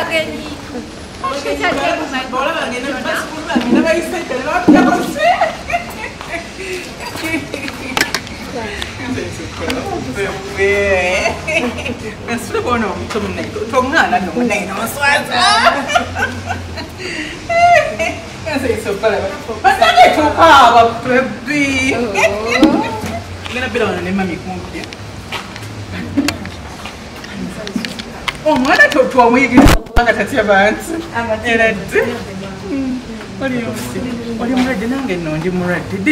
Did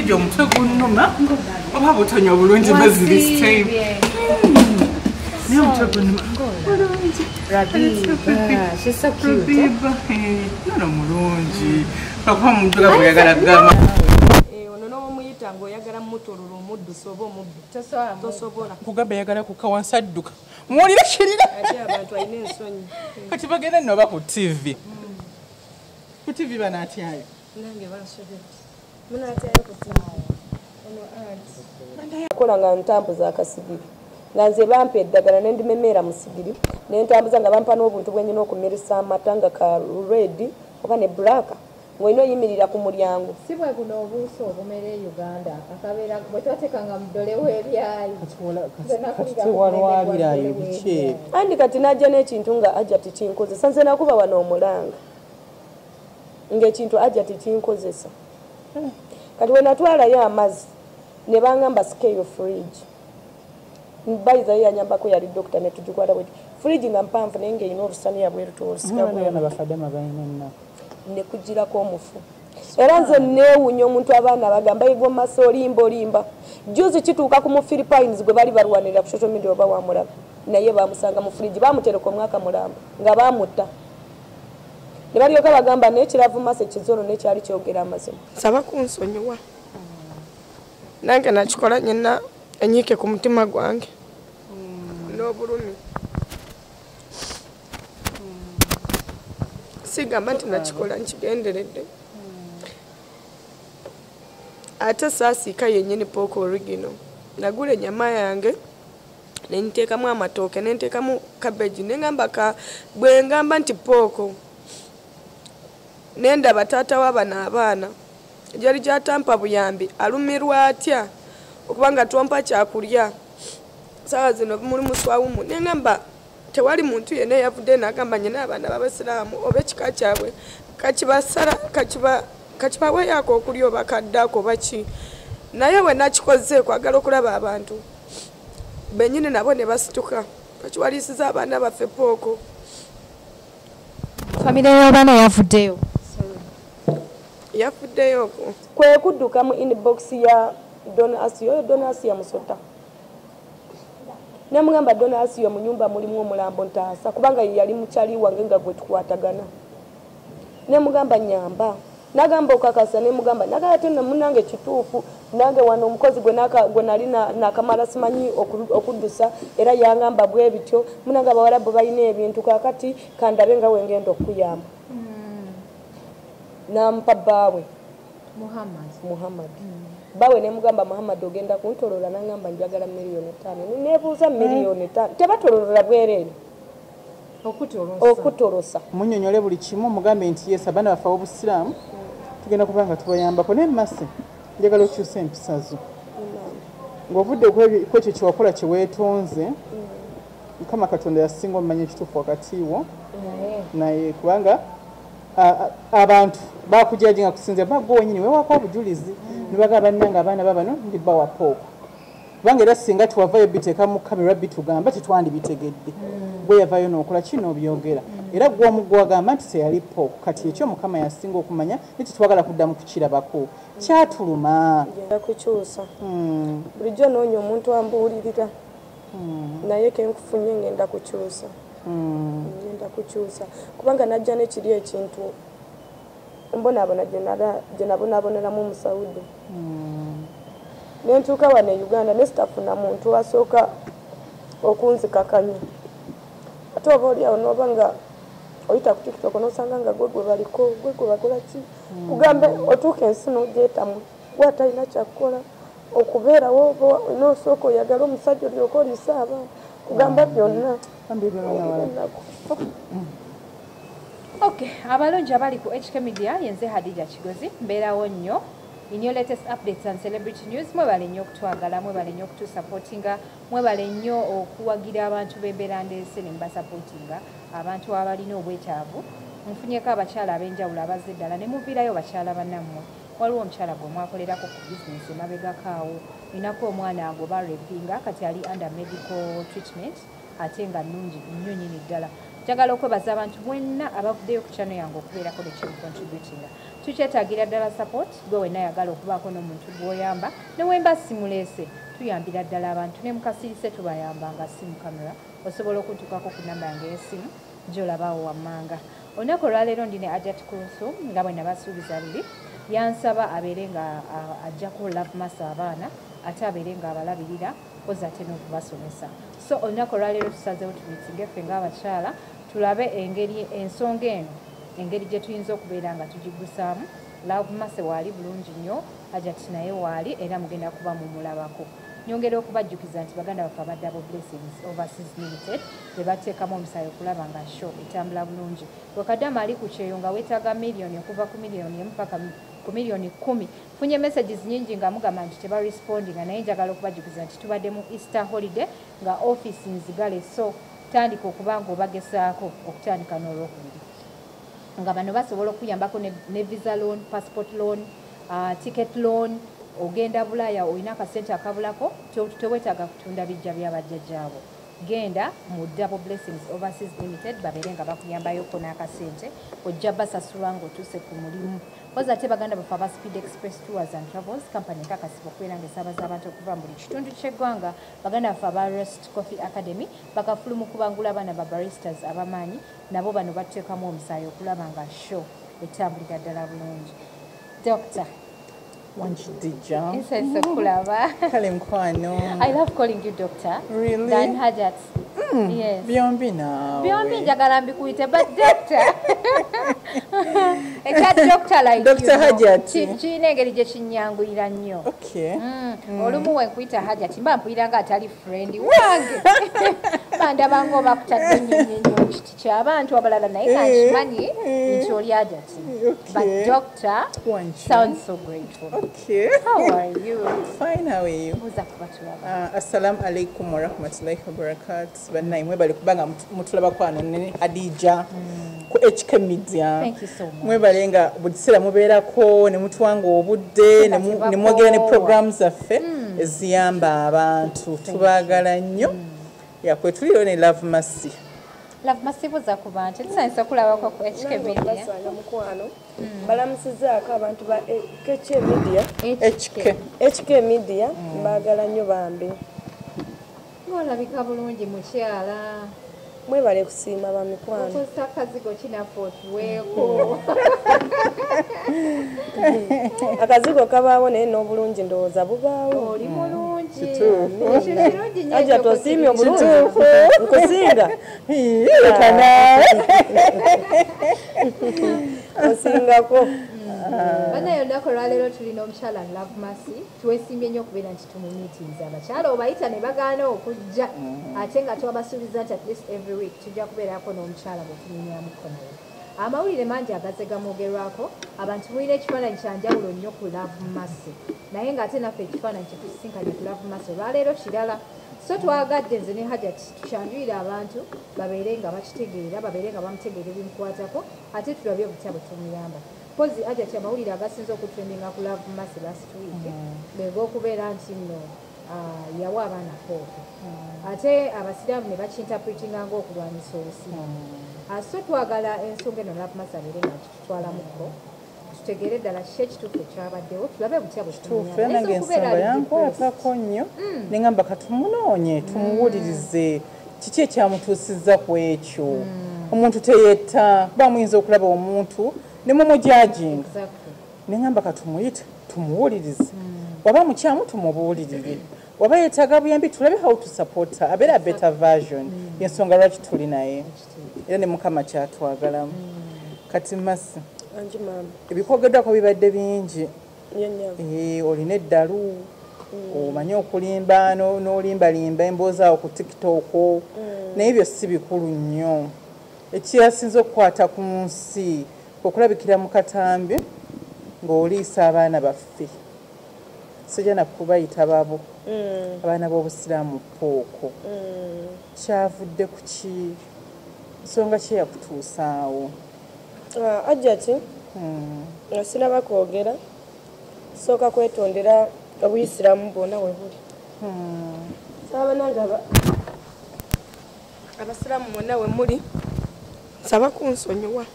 you talk no ma? What about on your wound this time? She's so cute. No, Mulungi. Papa Mudra, we got a gamma. No, we tango, Yagara Motor, Mudu, Sobo, Tosobona, Kugabegara, Kukawan Saduk. What is she? But if I get a Nova TV. Put TV Banati. Kolanga ntambuza akasigiri nganze bampe eddagala nendimemera musigiri nentambuza nga bampa n'obuntu bwenyina okumirisa amatanga ka red oba ne black ng'olina oyimirira ku mulyango si bwe guno obuuso obumere Uganda akabeera bwe twateekanga mudolewo ebyayi tewalwabirayo biki andi kati najja n'ekintu nga ajja tikinkozesa nze nakuba wano omulanga ng'ekintu ajja tikinkozesa kati we natwalayo amazzi ne bangamba sikeyo fridge mbayiza yanyambako yali doctor ne tugikwata bwe fridge nga mpanvu naye ng'erina olusaniya bweru ne kugirako omufu era nze neewunya omuntu abaana bagamba yigo maso olimba juzi kituuka ku mu Philippines gwe bali balwanirira ku social media oba wamulaba naye bamusanga mu fridge bamutereka omwaka mulamba nga bamutta ne balyoka bagamba n'ekiravu maso ekizolo n'ekyali kyogera amazima saba kunsonyiwa nange nakikola nyina enyiike ku mutima gwange n'obulumi sigamba nti nakikola nkigenderedde ate saasiika yennyini pooko origino nagula ennyama yange nenteekamu amatooke nenteekamu kabeji nengamba bwe ngamba nti pooko nendaba taata w'abano abaana gyali gyatampa buyambi alumirwa atya okubanga twompa kyakulya saawa zino muli muswawumu nengamba tewali muntu yenna eyavudde n'agamba nyina abaana b'Abasiraamu oba ekika kyabwe kakibasala kakibaweeyaako okulya oba kaddaako baki naye bwe nakikoze kwagala okulaba abantu bennyini nabo ne basituka kakiwalisiza abaana baffe pooko famire y'abaana yavuddeyo yafuddeyo kwe kudduka mu inbox ya donasi ya musota nemugamba donasi yo mu nyumba mulimu omulambo ntaasa kubanga yali mukyali wange nga gwe tukwatagana nemugamba nyamba nagamba okakasa nemugamba nagate munange kituufu nange wano omukozi gwe nali nakamala simanyi okuddusa era yangamba bwe bityo munanga abawalabu balina ebintu kakati kandabe nga wengenda okuyamba nampa bawe Muhammad bawe nemugamba Muhammad ogenda kuntolola nangamba njagala $5 million nebuuza $5 million tebatololola bwerere okutolosa munyonyole buli kimu mugambe nti yes abaana bafa obusiraamu tugenda kubanga tubayambako naye mase njagala okyusa empisa zo ng'ovudde kwekyo kyewakola kyeweetonze Mukama Katonda yasinga omumanya ekituufu wakati wo naye kubanga abantu bakujaji nga kusinze bagwo wenyini wewako obujulizi nibagamba bannanga abaana babano ndi bawa pooko kubanga era singa tuwavayo biteeka mu kamera bitugamba tetwandibitegedde gwe yavayo n'okola kino obyogera era gw'omugwa agamba nti teyali pooko kati ekyo Mukama yasinga okumanya netitwagala kuddamu kukirabako kyatuluma kukyusa bulijjo noonya omuntu ambuulirira naye kenkufunye ngenda kukyusa ngenda kukyusa kubanga najja nekiri ekintu mbonaabona gye nabonaaboneramu Omusawudi nentuuka wano e Uganda nesitafuna muntu asooka okunzikakanya ate oba oliawo nooba nga oyita ku TikTok n'osanga nga gwe baliko gwe bakola ki kugambe otuuka ensi n'ogyetamu gwe atalina kyakukola okubeerawo n'osooka oyagala omusajja olyoka oliisa abaana kugamba byonna. Mbizzi. Okay, abalungi abali ku HK Media yenze Hadija Kigozi mbeerawo nnyo. In your latest updates and celebrity news, mwebale nnyo okutwagala, mwebale nnyo okutusupportinga, mwebale nnyo okuwagira abantu b'embeera ndeese ne mbasupportinga, abantu abalina obwetaavu. Nfunyeko abakyala ab'enjawulo abazze ddala ne muviirayo bakyala bannammwe. Waliwo omukyala gwe mwakolerako ku bizinesi emabegako awo. Inako omwana agoba repinga kati ali under medical treatment ate nga nnungi nnyo nnyini ddala. Njagala okwebaza abantu mwenna abavuddeyo ku channel yange okubeerako ne contributinga. Tukyetaagira ddala support gwe wenna ayagala okubaako n'omuntu gw'oyamba ne wemba simuleese tuyambira ddala abantu ne mukasirise tubayamba nga si mu kamera osobola okuntukako ku namba yange y'essimu gy'olabaawo wammanga. Olunaku olwaleero ndi ne Atuute Kulthm nga bwe nabasuubiza luli yansaba abeere nga ajjako love mass abaana ate abeere nga abalabirira kozi ate n'okubasomesa. So olunaku olwaleero tusazeewo tumitinge ffe ng'abakyala tulabe ensonga eno engeri gye tuyinza okubeera nga tugigusaamu. Love mass waali bulungi nnyo, Atuute naye waali era mugenda kuba mumulabako. Nyongera okubajjukiza nti baganda baffe aba Double Blessings Overseas Limited be bateekamu omusaayi okulaba nga show etambula bulungi. Wekadama ali ku kyeyo nga weetaaga miliyoni okuva ku miliyoni emu paka ku miliyoni 10. Funye messages nyingi nga mugamba nti tebarespondinga naye njagala okubajjukiza nti tubadde mu Easter holiday nga office nzigale, so tandika okuba nga obagesaako okutandika n'olwokubiri. Nga bano basobola okuyambako ne visa loan, passport loan, ticket loan. Ogenda Bulaaya olina akasente akabulako tewetaaga kutunda bijja by'abajjajjaabo. Genda mu Double Blessings Overseas Limited babeere nga bakuyambayoko n'akasente ojja basasulwa ng'otuuse ku mulimu. Poza ate baganda baffe aba Speed Express Tours and Travels Company kakasibwa okubeera ng'esaabaza abantu okuva mu buli kitundu ky'eggwanga. Baganda baffe aba Rest Coffee Academy bakafulumu kubangula abaana ba baristas abamaanyi nabo bano bateekamu omusaayi okulaba nga show etambulira ddala bulungi. Doctor Wanjidija. Insense kulaba. Kale mkwano. I love calling you doctor. Really? Dan Hajat. Yes. Byombi naawe. Byombi njagala mbikuyite but doctor. Eka doctor like Dr. you. Hajat. Kiina engeri gye kinnyanguyira nnyo. Okay. Olumu we nkuyita Hajat mba mpulira nga atali friend wange. Bandaba ng'oba kutadde nnyo kiti ky'abantu abalala naye kankimanyi nti oli Hajat. But doctor sounds so grateful. Okay. How are you? Fine, how are you? Buza kuba tulaba. Assalamu alaikum wa rahmatullahi wa barakatuh. Bannaye mwebale kubanga mutulaba kwano ne Hadija ku HK Media. Thank you so much. Mwebale nga buli kiseera mubeerako ne mutuwanga obudde ne mwogera ne programs zaffe eziyamba abantu. Tubaagala nnyo. Yakwe tuliro ne Love Mass. Love Mass buza ku bantu tusanisa kulabako ku HK Media. Basanga mukwano balamusizaako abantu ba HK Media. HK Media mbagala nnyo bambi. Olabika bulungi mukyala. Mwebale kusiima ba mikwano. Okosa akazigo kinaffe otuweeko. Akazigo kabaawo naye n'obulungi ndowooza bubaawo. Oli mulungi. Kituufu. Kirungi nnyo. Ajja tosiimye obulungi. Nkusinga. Osingako. Banaye olunaku olwaleero tulina omukyala Love Mass twesimbye nnyo okubeera nti tumumiitinza abakyala obayita ne bagaana okujja ate nga twabasuubiza nti at least every week tujja kubeerako n'omukyala bwe tunyumyamu kkonayo. Amawulire mangi agaze gamwogerwako abantu mulina ekifaananyi kyanjawulo nnyo ku Love Mass naye ng'ate naffe ekifaananyi kye tusisinkanye ku Love Mass olwaleero kirala. So twagadde nze ne Hajat tukyanjulira abantu babeere nga bakitegeera babeere nga bamutegeera ebimukwatako ate tulabye obutya bwe tumuyamba. Pozi Hajat amawulire agasinza okutrendinga ku Love Mass last week bwega okubeera nti nno yawa abaana kooke ate abasiraamu ne bakinterpretinga ng'okulwanyisa obusiimu. So twagala ensonga eno Love Mass abeere nga kitutwalamuko tutegeere ddala kiki ekituufu ekyabaddewo tulabe butya bwe tuufu nange ensonga yankwatako nnyo ne ngamba katumunoonye tumuwulirize kiki ekyamutuusizza ku ekyo. Omuntu teyetta kuba muyinza okulaba omuntu ne mumujajinga ne ngamba katumuyita tumuwulirize waba mukyamu tumubuulirire waba yeetaaga buyambi tulabe how to support her abeera a better version yensonga lwaki tuli naye era ne Mukama kyatwagalamu. Kati Masi ebikwogeddwako bibadde bingi. Olina eddalu omanyi okulimba n'olimbalimba emboozi awo ku TikTok naye ebyo si bikulu nnyo. ekiyasinze okukwata ku nsi okulabikira mu katambi ng'oliisa abaana baffe sijja nakubayita babo abaana b'obusiraamu pooko kyavudde ku ki nsonga ki yakutuusaawo ajjati sinaba kwogera sooka kwetondera obuyisiramu bwonna we buli saba nange abasiraamu bonna we muli nsaba kunsonyiwa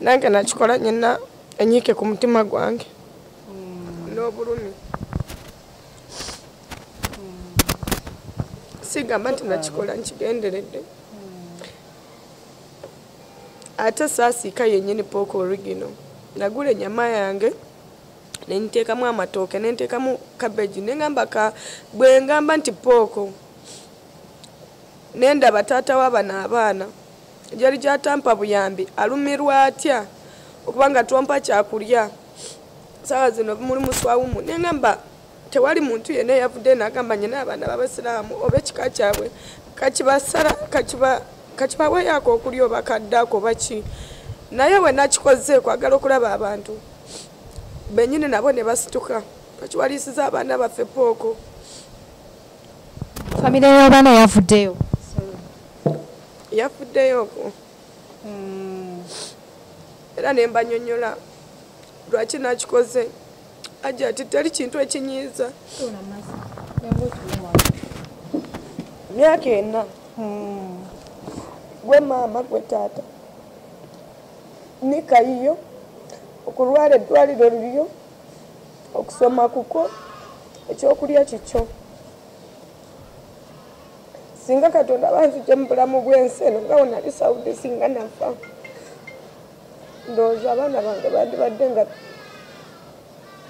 nange nakikola nyina enyiike ku mutima gwange n'obulumi sigamba nti nakikola nkigenderedde ate saasiika yennyini pooko origino nagula ennyama yange nenteekamu amatooke nenteekamu kabeji nengamba bwe ngamba nti pooko nendaba taata w'abano abaana gyali gyatampa buyambi alumirwa atya okubanga twompa kyakulya saawa zino muli muswawumu nengamba tewali muntu yenna eyavudde nagamba nyina abaana b'abasiraamu oba ekika kyabwe kakibasala kakibaweeyako okulya oba kaddaako baki naye we nakikoze kwagala okulaba abantu bennyini nabo ne basituka bakiwalisiza abaana baffe pooko famire y'abaana yavuddeyo yafuddeyoko era ne mbanyonyola lwaki nakikoze ajja ati teri kintu ekinyiiza myaka ena gwe maama gwe taata nikayiyo okulwala eddwaliro liriyo okusoma kuko ekyokulya kikyo singa katonda banzije mu bulamu bw'ensi eno nga wonali sawudi singa nafa ndowooza abaana bange bandibadde nga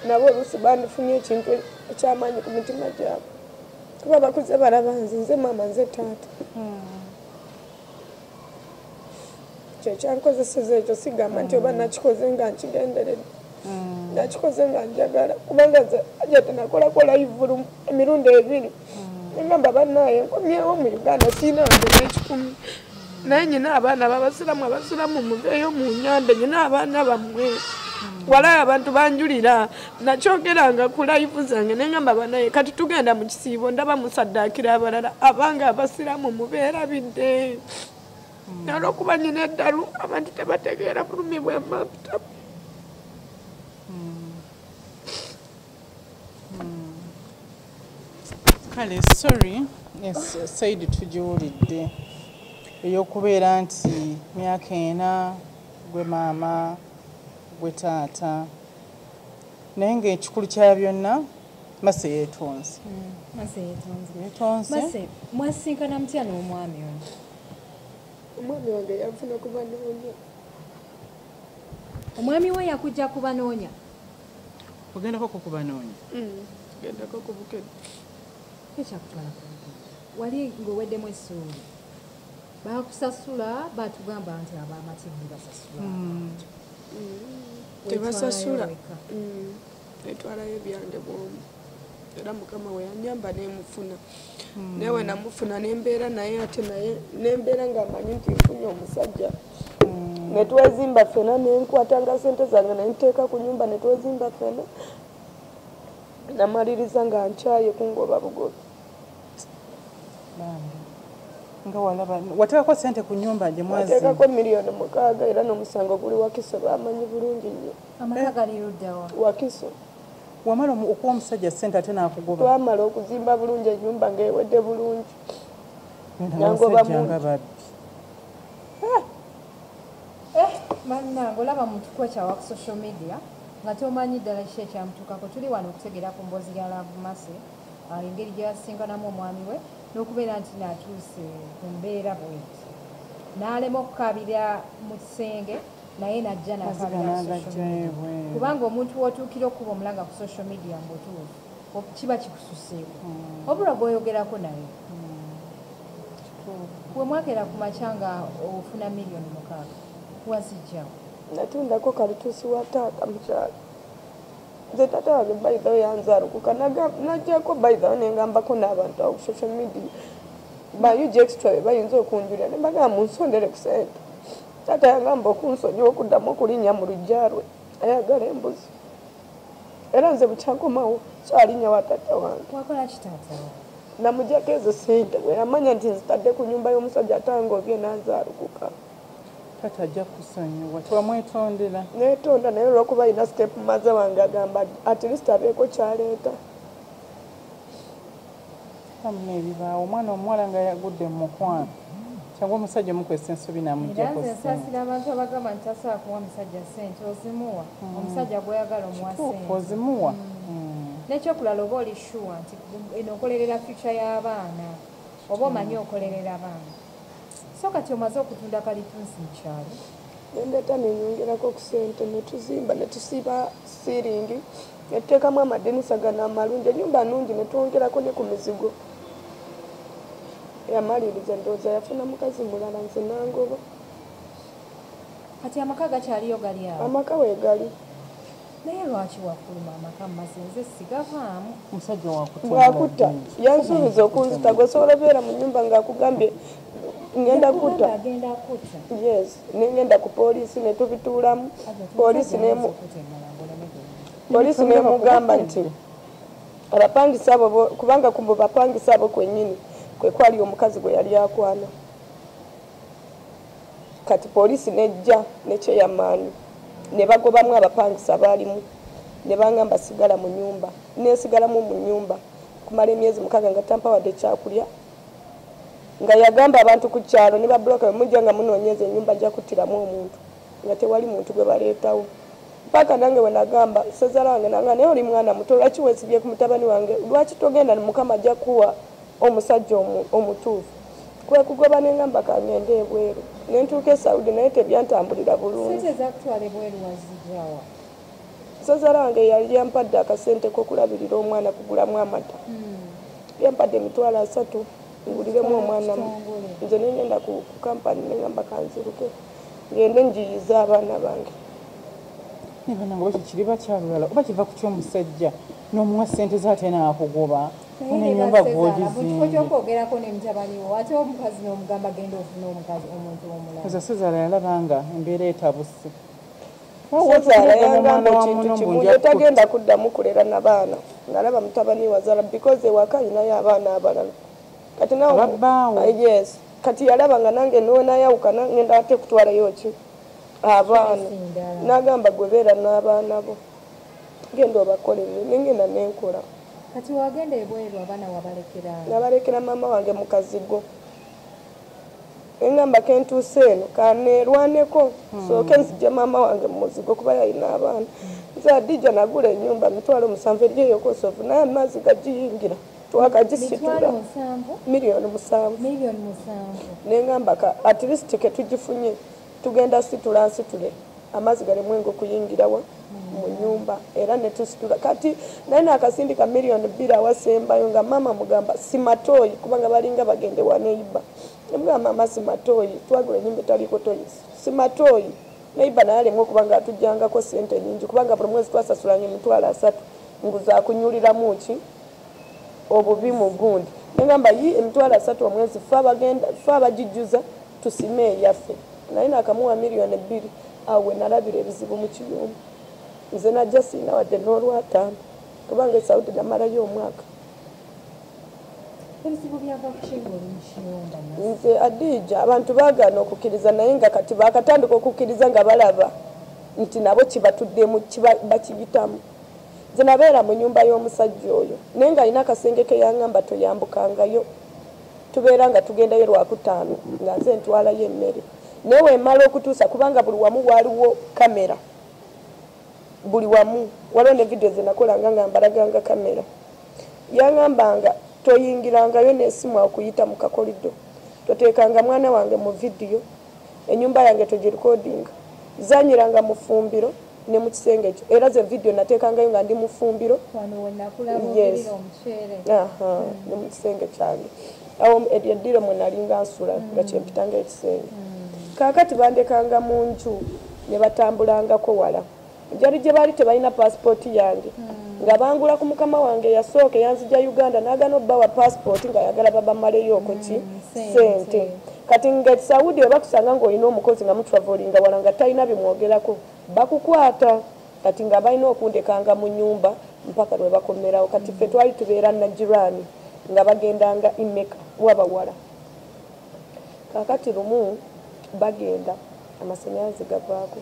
nabo oluusi bandifunye ekintu ekyamaanyi ku mitima gyabwe kuba bakuze balaba nze maama nze taata kyekyankozeseza ekyo sigamba nti oba nakikoze nga nkigenderedde nakikoze nga njagala kubanga ajja tenakolako layivulu emirundi ebiri engamba bannaye nkomyewo mu Uganda siina wange n'ekikumi naye nyina abaana abasiramu muveeyo mu nyambe nyina abaana bammwe walayo abantu banjulira nakyogeranga ku layivu zange nengamba bannaye kati tugenda mu kisiibo ndaba musaddaakira abalala abanga abasiramu mubeerabidde nalwokuba nyina eddalu abantu tebategeera bulumi bwe maputa kale sorry saidi tugiwulidde ey'okubeera nti myaka ena gwe maama gwe taata naye ng'ekikulu kya byonna mase yeetonze mase mwasinkana mutya n'omwami ono omwami wange yafuna kubanoonya omwami we yakujja kubanoonya ogendako kubanoonya gendako ku bukedde ekyakutwala wali ng'oweddemu essuubi bakusasula batugamba nti ab'amatindi basasula tebasasula netwalayo ebyange bwomu era mukama we yanyamba nemufuna naye we namufuna nembeera naye ate naye nembeera ngaamanyi nti nfunye omusajja netwezimba fena nenkwatanga sente zange nenteeka ku nyumba netwezimba fena namaliriza nga nkyaye kungoba bugobi nga walaba wateekako sente ku nyumba gye mwateekako $6,000,000 era n'omusango guli Wakiso bamanyi bulungi nnyo amaka gali luddawa Wakiso wamala okuwa omusajja sente ate n'akugoba twamala okuzimba bulungi ennyumba ng'ewedde bulungi nangoba nga babbi bannange olaba muntu kwekyawa ku social media nga tomanyi ddala kiki ekyamutuukako tuli wano okutegeera ku mboozi ya lavumase engeri gyeyasinganamu omwami we n'okubeera nti naatuuse ku mbeera bweti n'alema okukabira mu kisenge naye najja nakabira kubanga omuntu w'otuukira okuba omulanga ku social media mbutuufu kiba kikususeeko obula bw'oyogerako naye bwe mwakera ku makya nga ofuna $6,000,000 wazijjawo natundako kalituusi wa taata mukyala nze taata wange bayithawo yanzalukuka najjako bayithawo nengambako n'abantu awo ku social media bayuja extra bayinza okunjulira ne bagamba munsondere ku ssente taata yagamba okunsonyiwa okuddamu okulinnya mu lujja lwe ayagala embuzi era nze bukyankomawo kyalinnya wa taata wange wakola kitaata namujjako ezo ssente bwe yamanya nti nzitadde ku nyumba y'omusajja atanga obye nazaalukuka taata ajja kusonyiwa tiwamwetondera neetonda naye olwokuba alina step maza wange agamba at least abeeko kyaleeta amuna ebibaawo omwana omuwala nga yagudde mu mukwano kyangwa omusajja omukwesa ensobi namuggyako era nze nsaasira abantu abagamba nti tasobola kuwa omusajja ssente ozimuwa omusajja gweyagala omuwa ssente ozimuwa n'ekyokulala oba oli shuwa nti eno okolerera future y'abaana oba omanyi okolerera abaana so kati omaze okutunda kalitunsi mu kyalo nendeeta nenyongerako ku ssente netuzimba netusiba siiringi netuteekamu amadinisa gano amalungi ennyumba nungi netwongerako ne ku mizigo yamaliriza ndowooza yafuna mukazi mulala nze nangoba kati amaka gakyaliyo gali awo amaka weegali naye lwaki wakuluma amaka mumazinze sigavaamu omusajja bwakutta yansuubiza okunzita gwe osobola beera mu nyumba ngaakugambye ngenda kutta agenda kutta yes nengenda ku poliisi netubituulamu poliisi nemugamba nti abapangisa abo kubanga kumbu bapangisa abo kwennyini kwe kwali omukazi gwe yali akwana kati poliisi nejja nekyeyamaanyi ne bagobamu abapangisa baalimu ne bangamba sigala mu nyumba nesigalamu mu nyumba kumala emyezi 6 nga tampawadde kyakulya nga yagamba abantu ku kyalo ne babloka bemujja nga munoonyeza ennyumba ajja kuttiramu omuntu nga tewali muntu gwe baleetawo mpaka nange we nagamba sezala wange nanga naye oli mwana muto lwaki weesibye ku mutabani wange lwaki togenda mukama ajja kuwa omusajja omutuufu kwe kugoba nengamba kangende ebweru nentuuka e Saudi naye tebyantambulira bulungi sezala wange yali yampadde akasente kokulabirira omwana kugulamu amata yampadde emitwalo 3 nguliremu omwana nze nengenda ku kampani nengamba kanziruke ngende njiyiza abaana bange nibananga bakikiri bakyalulala oba kiva ku kyomusajja n'omuwa ssente zaateena akugoba nenyumba gwogizikyogerako nemutabaniwo ate omukazi n'omugamba genda ofuna omukazi omuntu omulala ezo Sezaala yalabanga embeera etabuse Sezaala yagamba kintu kimu tagenda kuddamu kulera n'abaana nalaba mutabani wazaala because ewaka alinayo abaana abalala kati yes kati yalaba nga nange nayawukana ngenda ate kutwalayo ki abaana nagamba gwebeera n'abaana bo genda obakolere nengenda nenkola kati wagenda ebweru abaana wabalekera nabalekera maama wange mukazigo engamba kentuuse eno kaneerwaneko sooke nzije maama wange mumuzigo kuba yalina abaana nze Adija nagula ennyumba mitwalo 7 eryeyo kosovu naye amazzi gagiyingira twakagisitula miliyoni 7 nengamba at least ketugifunye tugenda situla nsitule amazzi galemu engo kuyingirawa mu nyumba era netusitula kati naye nakasindika miliyoni 2 awasembayo nga mama mugamba simatoyi kubanga balinga bagende waneiba mugamba mama simatoyi twagula nyumba etaliko toyi simatoyi neiba naye alemwe kubanga atujjangako sente nyingi kubanga buli mwezi twasasulanye emitwalo 3 nguza kunyuliramu ki obubi mu gundi nengamba emitwalo 3 omwezi fe abagijjuza tusime eyaffe naye nakamuwa miliyoni 2 awe nalabira ebizibu mu kiyumba nze najja siina wadde n'olwataano kubanga Saudi namalayo omwaka nze Adija abantu baagaana okukkiriza naye nga kati baakatandika okukkiriza nga balaba nti nabo kibatuddemu bakiyitamu nze nabeera mu nyumba y'omusajja oyo naye nga alina akasenge ke yaŋŋamba toyambukangayo tubeera nga tugendayo lwakutaano nga nze ntwalayo emmere naye wemala okutuusa kubanga buli wamu waaliwo kamera buli wamu waliwo ne vidiyo zenakolanga nga mbalaganga kamera yaŋŋambanga toyingirangayo n'essimu akuyita mu kakolido toteekanga mwana wange mu vidiyo ennyumba yange togirikodinga zanyiranga mu ffumbiro ne mu kisenge ekyo era ze vidiyo nateekangayo nga ndi mu ffumbiro ne mu kisenge kyange awo eddiro mwe nalinga nsula nga kyempitanga ekisenge kaakati bandekanga mu nju ne batambulangako wala jali gye baali tebalina paasipooti yange nga bangula ku mukama wange yasooka yanzija Uganda n'agana obbawa paasipooti nga yagala babamaleyooko ki ssente kati nga Saudi bwe bakusanga ng'olina omukozi nga mutravolinga wala nga talina bimwogerako bakukwata kati nga balina okundekanga mu nnyumba mpaka lwe bakomerawo kati ffe twali tubeera Najirani nga bagendanga Imeka wabawala kakati lumu bagenda amasannyalaze gavaako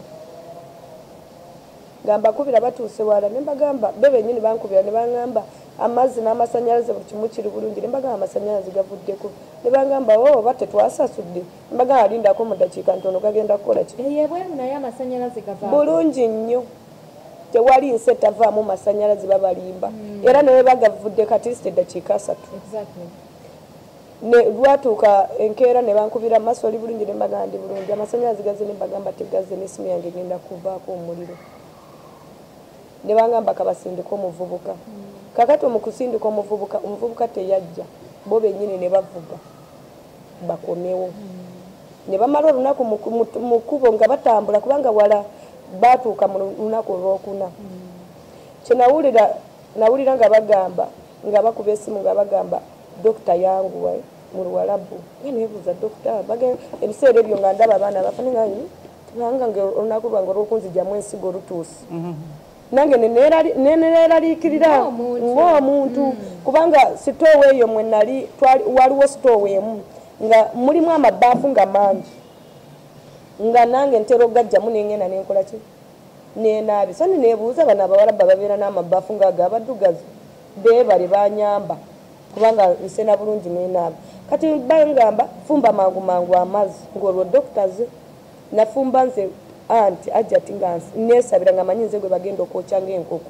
gamba kubira batuuse wala ne bagamba be bennyini bankubira ne baŋŋamba amazzi n'amasannyalaze buli kimu kiri bulungi ne bagamba amasannyalaze gavuddeko ne bagamba oba tetwasasudde ne bagamba lindako mu ddakiika ntono gagenda kukola ki eyebweru naye amasannyalaze gava bulungi nnyo tewali nsi etavaamu masannyalaze babalimba era ne bagavudde katisite eddakiika 3 ne lwatuuka enkeera ne bankubira maaso oli bulungi ne bagamba ndi bulungi amasannyalaze gazze ne bagamba tegazze n'essimu yange genda kuvaako omuliro ne bangamba kabasindika omuvubuka kakati omukusindika omuvubuka teyajja bo bennyini ne bavuga bakomewo ne bamala olunaku mu kkubo nga batambula kubanga wala batuuka mu lunaku olwokuna kyenawulira nga bagamba nga bakuba essimu nga bagamba dokita yanguwa mu Luwalabu nebuuza dokita ebiseera ebyo nga ndaba abaana bafanengayi tibanga nga olunaku lwange olwokunzijjamu ensigo olutuusi nange neneraliikirira ng'omuntu kubanga sitoowa eyo mwe nali waliwo sitoowa emu nga mulimu amabaafu nga mangi nga nange ntera ogajjamu nengenda nenkola ki nenaabi so nebuuza bano abawalabba babeera n'amabaafu ngaago abaddugazi beebale banyamba kubanga nsena bulungi nenaabi kati bangamba fumba mangu mangu amazzi ng'olwo dokitaze nafumba nze anti ajjati nga nesabira nga manyi nze gwe bagenda okwokya ng'enkoko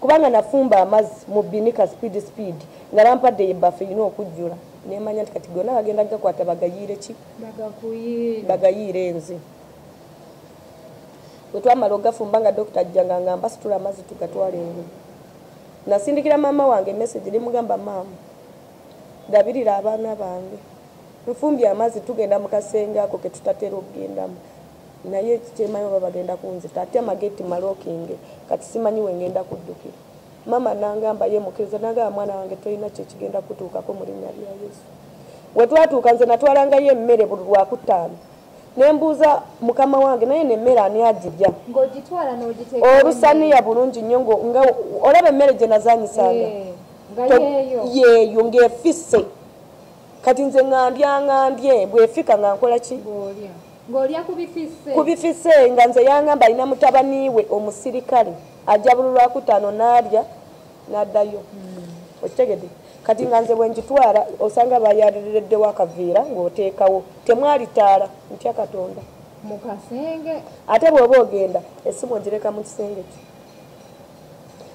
kubanga nafumba amazzi mu binika speed nga bampadde ebbafu erina okujjula nemanya nti kati gonna bagenda gakwata bagayiire ki bagayiire enze bwe twamala ogafumba nga dokita ajjanga nga mbasitula amazzi tugatwala engulu nasindikira maama wange message nemugamba maama ndabirira abaana bange nfumbye amazzi tugenda mu kasenge ako ke tutatera okugendamu naye kyemanyi oba bagenda kunzita ate amageti malookinge kati simanyi wengenda kuddukira mama nangamba ye mukkiriza nagamba mwana wange tolina kyekigenda kutuukako mu linnya lya Yesu we twatuuka nze natwalangayo emmere buli lwakutaano nembuuza mukama wange naye nemmere ani agirya olusaniya bulungi nnyo nga olaba emmere gye nazanyisanga yeeyo ng'efisse kati nze ŋambye bwefika nga nkola ki ng'olya kubifisse nga nze yangamba alina mutabaniwe omusirikale ajja buli lwakutaano n'alya n'addayo okitegedde kati nga nze bwengitwala osanga bayalireddewo akaviira ng'oteekawo temwali taala ntya Katonda mu kasenge ate bw'oba ogenda essimu ogireka mu kisenge kyo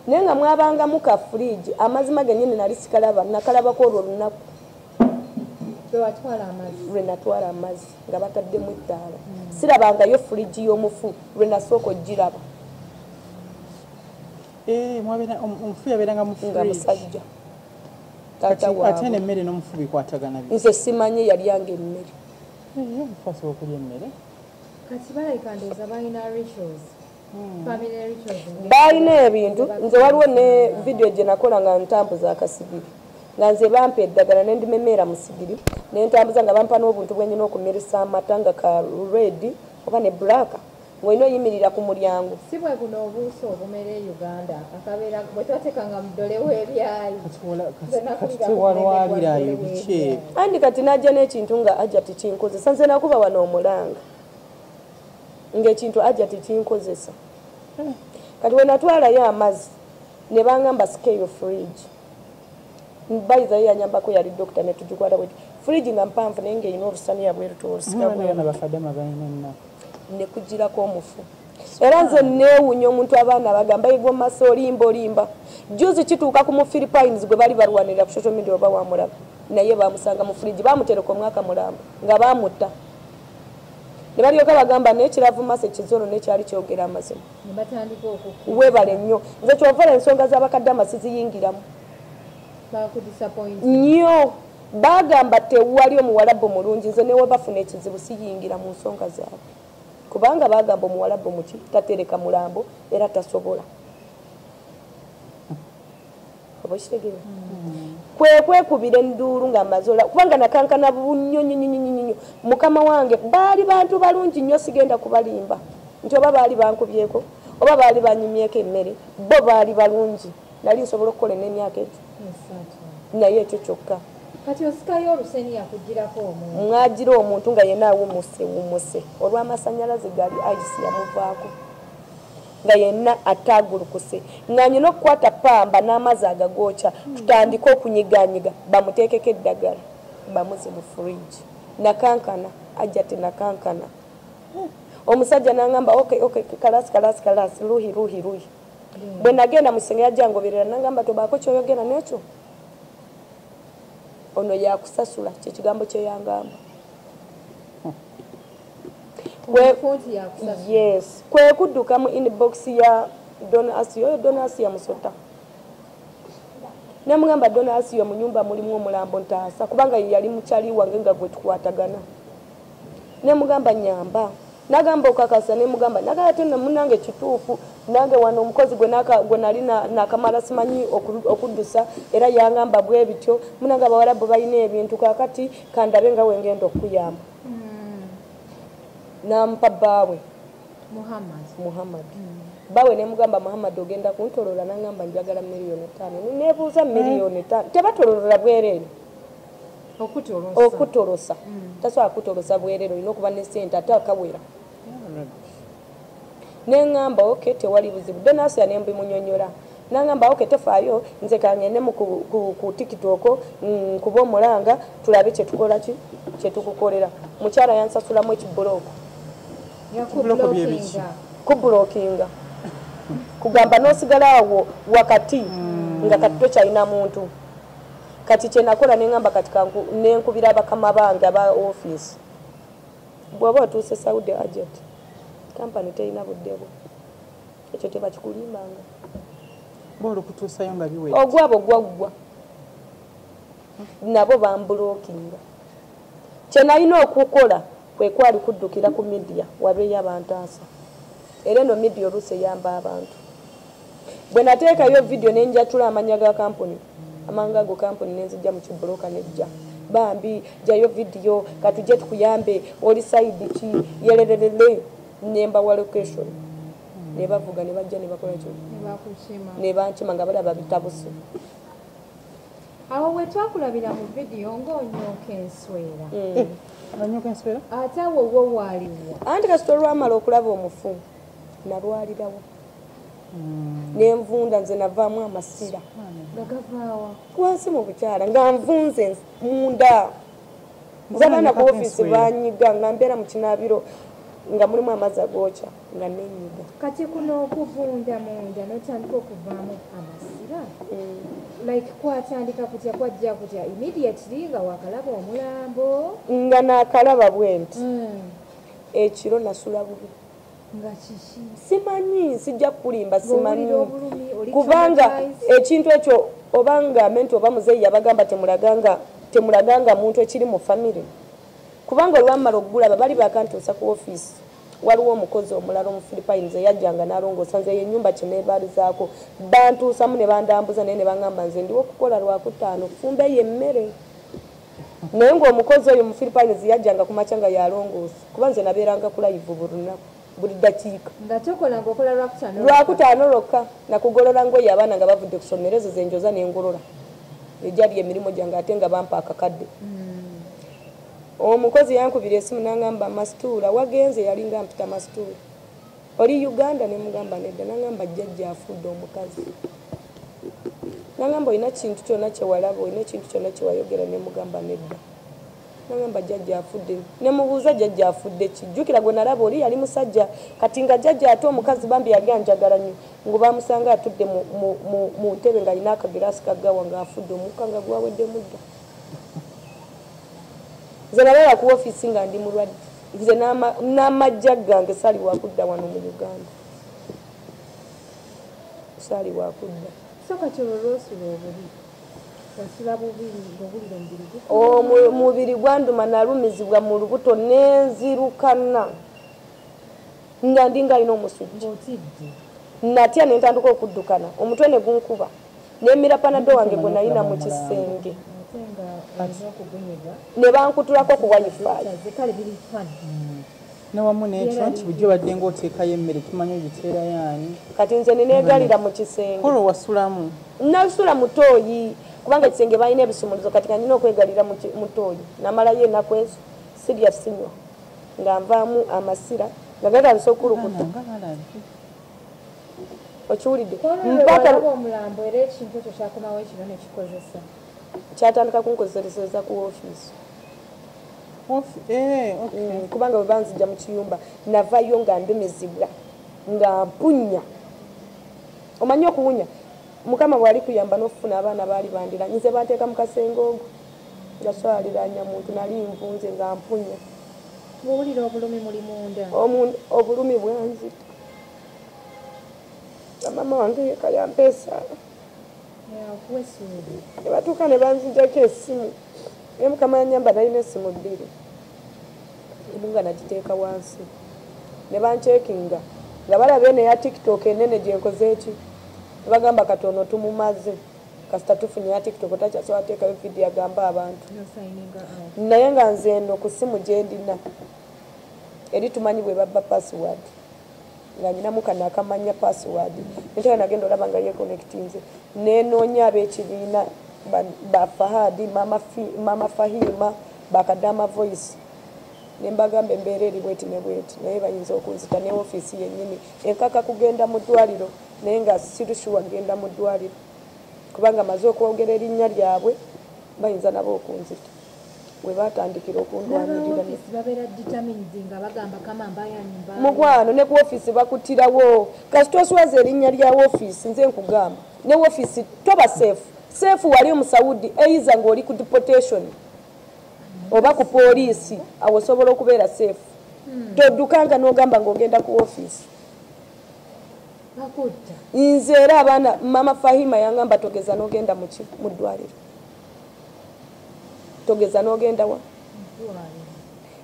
naye nga mwabangamu ka fridge amazima gennyini nali sikalaba nakalabako olwo olunaku lwe natwala amazzi nga bataddemu ettaala sirabangayo fridge y'omufu lwe nasooka ogiraba omufu yabeeranga mu nga musajja ate n'emmere n'omufu bikwatagana nze simanyi yalyanga emmere mufaso okulya emmere kati balabika ndowooza balina rituals balina ebintu nze waliwo ne vidiyo gye nakola nga ntambuza akasigiri nga nze bampa eddagala nendimemeera mu sigiri nentambuza nga bampa n'obuntu bwenyina okumirisa amata nga ka red oba ne black ng'olina oyimirira ku mulyango si bwe buno obuuso obumera e Uganda akabeera bwe twatekanga mu ddole w'ebyayi tewalwabirayo biki andi kati najja n'ekintu nga ajja tikinkozesa nze nakuba wano omulanga ng'ekintu ajja tikinkozesa kati we natwalayo amazzi ne bangamba sikeyo fridge bayizayo yanyambako yali dokita netugikwata bweti fridge nga mpanvu naye ng'erina olusaniya bwerutoolusikabafadama balina ennaku nekugirako omufu era nze neewunya omuntu abaana bagamba igwa masa olimba juzi kituuka ku mu Philippines gwe bali balwanirira ku social media oba wamulaba naye bamusanga mu fridge bamutereka omwaka mulamba nga bamutta ne balyoka bagamba n'ekiravu masa ekizolo nekyali kyogera amazima webale nnyo nze kyovala ensonga z'abakadde amasiziyingiramu nnyo bagamba tewali omuwalabu mulungi nze newe bafuna ekizibu siyingira mu nsonga zaabwe kubanga bagamba omuwalabu muki tatereka mulambo era tasobola obakitegera kwekubira enduulu nga mazola kubanga nakankana bunyonyonyonyonyo mukama wange baali bantu balungi nnyo sigenda kubalimba nti oba baali bankubyeko oba baali banyumyeko emmere bo baali balungi nali nsobola okukola n'emyaka egyo naye ekyo kyokka kati osikayo oluseni yakugirako omuntu mwagira omuntu nga yenna awumuse olw'amasannyalaze gali ayisi yamuvaako nga yenna atagulukuse nga nyina okukwata pamba n'amazzi agagooca tutandike okunyiganyiga bamuteekeko eddagala bamuze mu fridge nakankana ajja te nakankana omusajja n'angamba okay kalasi ruhi bwe nagenda mu kisenge yajja ngoberera n'angamba tobaako kyoyogera n'ekyo ono yakusasula kyekigambo kyeyangamba yes kwekudduka mu inbox ya donasi ya musota nemugamba donasi yo mu nyumba mulimu omulambo ntaasa kubanga yali mukyali wange nga gwe tukwatagana nemugamba nyamba nagamba okakasa nemugamba nagala tena munange kituufu nange wano omukozi gwe nali nakamala simanyi okuddusa era yangamba bwe bityo munange abawalabu balina ebintu kakati kandabe nga wengenda okuyamba nampa bawe Muhammad bawe nemugamba Muhammad ogenda kuntolola nangamba njagala $5,000,000 nebuuza $5,000,000 tebatololera bwerere okutolosa tasobola kutolosa bwerere olina okuba ne sente ate akawera nengamba okay tewali buzibu donasi yanembimunyonyola nangamba okay tefaayo nze kangende ku tikitoko kuba omulanga tulabe kyetukola kyetukukolera mukyala yansasulamu ekibuloko kubulookinga kugamba n'osigala awo wakati nga kati tokyalina muntu kati kyenakola nengamba kati nenkubira abakama bange aba office bw'oba otuuse Saudi agent kampani terina buddebo ekyo tebakikulimbanga boolukutuusayo nga biwe ogwabo gwaggwa nabo bambulookinga kyenalina okukola kwekwali kuddukira ku media wabeeyo abantu asa era eno media oluusi eyamba abantu bwe nateekayo video nenjatula amanya ga kampuni amanga ago kampuni nenzijja mu kibuloka nejja bambi jayo video katujje tukuyambe oli side ki yererere nemba wa location nebavuga nebajja nebakola ekyo nebankima nga balaba bitabusi awo wetwakulabira mu video ng'onyooka enswera anyoka enswera ate awo wo waaliwo anti kasita olwamala okulaba omufu nalwalirawo nenvunda nze navaamu amasira gagavaawa wansi mu bukyala nga nvunze munda nzabana ku ofiisi banyiga nga mbeera mu kinaabiro nga mulimu amazzi agooca nga nenyiga kati kuno okuvunda munda notandika okuvaamu amasira like kwatandika kutya kwajja kutya immediately nga wakalaba omulambo nga nakalaba bwenti ekiro nasula bubi nga kiki simanyi sijja kulimba simanyi kubanga ekintu ekyo obanga menti oba muzeeyi yabagamba temulaganga muntu ekiri mu famire kubanga olwamala okugulaba bali bakantuusa ku ofiisi waliwo omukozi omulala omufilipines eyajjanga nalongoosa nze yenyumba kyeneebaalizaako bantuusamu ne bandambuza naye ne bangamba nze ndiwo okukola lwakutaano fumbe yemmere naye ng'omukozi oyo mufilipines yajjanga ku makya nga yalongoosa kuba nze nabeeranga ku live buli lunaku buli ddakiika nga tokolanga okola lwakutaano lwokka nakugolola ngoyo abaana nga bavudde ku ssomero ezo zenjoza n'engolola egyali emirimu gyange ate nga bampa akakadde omukozi yankubira esimu nangamba masituula wagenze yalinga mpita masituula oli Uganda nemugamba nedda nangamba jjajja afudde omukazi nangamba olina kintu kyonna kyewalaba olina ekintu kyonna kyewayogera nemugamba nedda nangamba jjajja afudde nemubuuza jjajja afudde ki jjukira gwe nalaba oli yali musajja kati nga jjajja ate omukazi bambi yali anjagala nnyo ngo bamusanga atudde mu ntebe ng'alina akagiraasi kaggawa ng'afudde omukka nga gwawedde mudda nze nalala ku ofiisi nga ndi mulwadde nze n'amajja gange saali wakudda wano mu Uganda saali wakudda kati olwo lwosula obubi osula bubiri ng'obulira omubiri omubiri gwanduma nalumizibwa mu lubuto nenzirukana nga ndinga alina omusujja natya ne ntandika okuddukana omutwe ne gunkuba nemira panado wange gwe nalina mu kisenge ne bankutulako ku wayifaayi newamu nekyo nti bujjo badde ng'oteekayo emmere tumanyi ogiteera yaani kati nze neneegalira mu kisenge kola wasulamu nasula mutooyi kubanga ekisenge balina ebisumuluzo kati kanina okwegalira mutooyi namalayo ennaku ezo sirya sinywa nga nvaamu amasira nga gatandise okulukuta okiwulidde omulambo era ekintu ekyo kyakomawo ekiro nekikozesa kyatandika kunkozesereza ku ofiisi kubanga bwe banzijja mu kiyumba navayo nga ndumizibwa nga mpunya omanyi okuwunya mukama bwali kuyamba n'okufuna abaana baali bandira nze banteeka mu kasenge ogwo nga swaliranya muntu nali nvunze nga mpunya bwowulira obulumi muli munda obulumi bwanzita mama wange yeka yampeesa ne batuuka ne banzijjako esimu naye mukama yanyamba nalina essimu 2 nga nagiteeka wansi ne bancekinga nga balaba eno eya tiktok enene gyenkoze eki ne bagamba katono tumumaze kasita tufunye ya tiktok takyasobola teekayo vidiyo agamba abantu naye nga nze eno ku ssimu gyendina eri tumanyi bwe babba password nga nyinamu kano akamanya password nteeka nagenda olaba nga yekonectinze nenoonya ab'ekibiina bafahadi mama fahima bakadama voice nembagamba embeera eri bweti ne bweti naye bayinza okunzita ne ofiisi yennyini enkaka kugenda mu ddwaliro naye nga sirushuwa genda mu ddwaliro kubanga maze okwogera erinnya lyabwe bayinza nabo okunzita bwe batandikira okundwanirira mugwano ne ku ofiisi bakutirawo kasi toswaza erinnya lya ofiisi nze nkugamba ne ofiisi toba seefu wali omusaudi eiza ng'oli ku deportation oba ku poliisi awo osobola okubeera seefu toddukanga n'ogamba ng'ogenda ku ofiisi nze era abaana mama fahima yangamba togeza n'ogenda mu ddwaliro togeza n'ogenda wa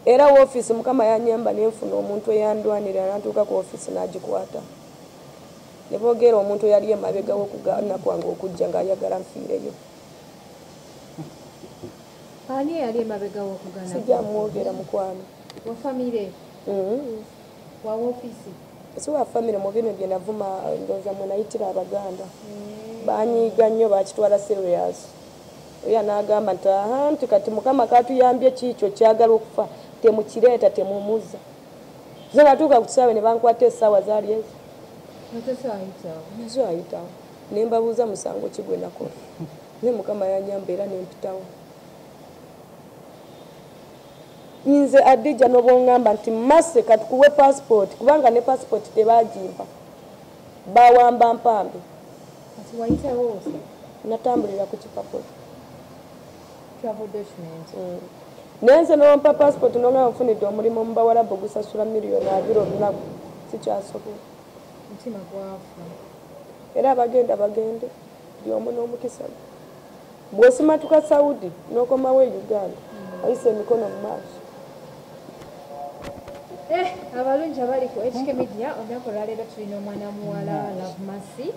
era ofiisi mukama yanyamba nenfuna omuntu eyandwanira natuuka ku ofiisi n'agikwata ne boogera omuntu yali emabega w'okugaana kwange okujja ng'ayagala nfiireyo ani yali emabega w'okugaana sijja mwogera mukwano wa famire wa ofiisi si wa famire mu bino bye navuma ndowooza mwe nayitira abaganda banyiiga nnyo bakitwala serious oyo n'agamba nti kati mukama katuyambye kiikyo kyagala okufa temukireeta temumuza ze natuuka ku kisaawe ne bankwata essaawa zaali ezo nazo ayitawo ne mbabuuza musango kigwe nakola ne mukama yanyamba era nempitawo nze adija n'obwongamba nti masse katukuwe passport kubanga ne passport tebagimpa bawamba mpambe natambulira ku kipapula nenze nompa passport nonga nfunidde omulimu mubawalabu ogusasula miliyoni 2 olunaku sikyasobola mutima gwafu era abagenda bagende byomu n'omukisa bw'osimatuka Saudi n'okomawo e Uganda ayise emikono mu maaso abalungi abali ku HK Media olunaku olwaleero tulina omwana muwala Love Mercy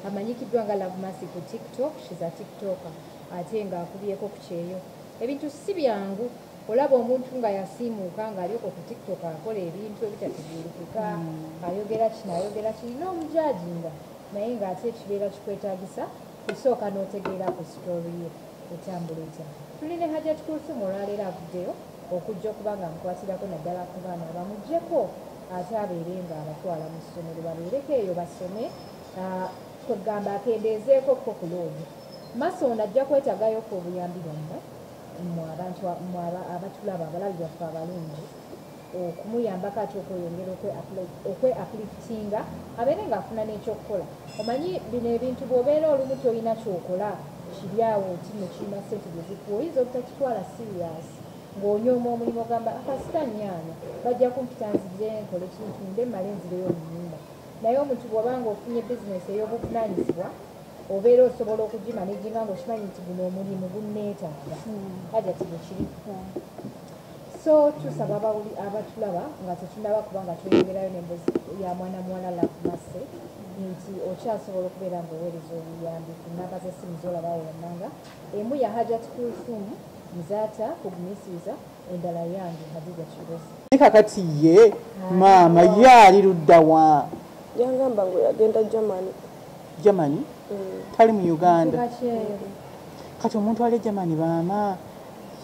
amanyikiddwa nga Love Mercy ku TikTok she's a tiktoker ate ng'akubyeko ku kyeyo ebintu si byangu olaba omuntu nga yasiimuuka ng'alyoko ku TikTok akola ebintu ebitategeerekeka ayogera kino n'omujajinga naye ng'ate ekibeera kikwetaagisa kusooka n'otegeera ku sitori ye etambula etya tulina Hajjat Kulthm olwaleero avuddeyo okujja okuba nga mukwatirako naddala ku baana bamuggyeko ate abeere nga abatwala mu ssomero babeereko eyo basome kwegamba akendeezeeko ko ku loodi maaso ono ajja kwetagayo ku obuyambi bwammwe abantu abatulaba abalabi baffe abalungi okumuyambako ate okweyongera okwe-upliftinga abeere ng'afuna n'ekyokukola omanyi bino ebintu bw'obeera olumu tolina kyokola kiri awo ti mukirina ssente gyezikuwa oyinza obutakitwala serious ng'onyooma omulimu ogamba akasita nnyanya bajja kumpitanzije nkole kintu nde mmale enzireyo omunyumba naye omuntu bw'obanga ofunye bizinesi ey'obuvunaanyizibwa obeera osobola okugimanejinga ng'okimanyi nti guno omulimu gunneetaaga haja tibukiri So tusaba abatulaba nga tetundaba kubanga tweyongerayo n'emboozi ya mwana muwala Lakumase nti okyasobola okubeera ng'oweereza obuyambi ku nnamba z'essimu z'olaba wonna nga emu ya Hajat Kulthm Nzata kugumisiza endala yange Hadija Kigozi. Kakati ye maama yaali ludda wa? Yangamba ngo yagenda Germany. Tali mu Uganda. Kati omuntu ali Germany baama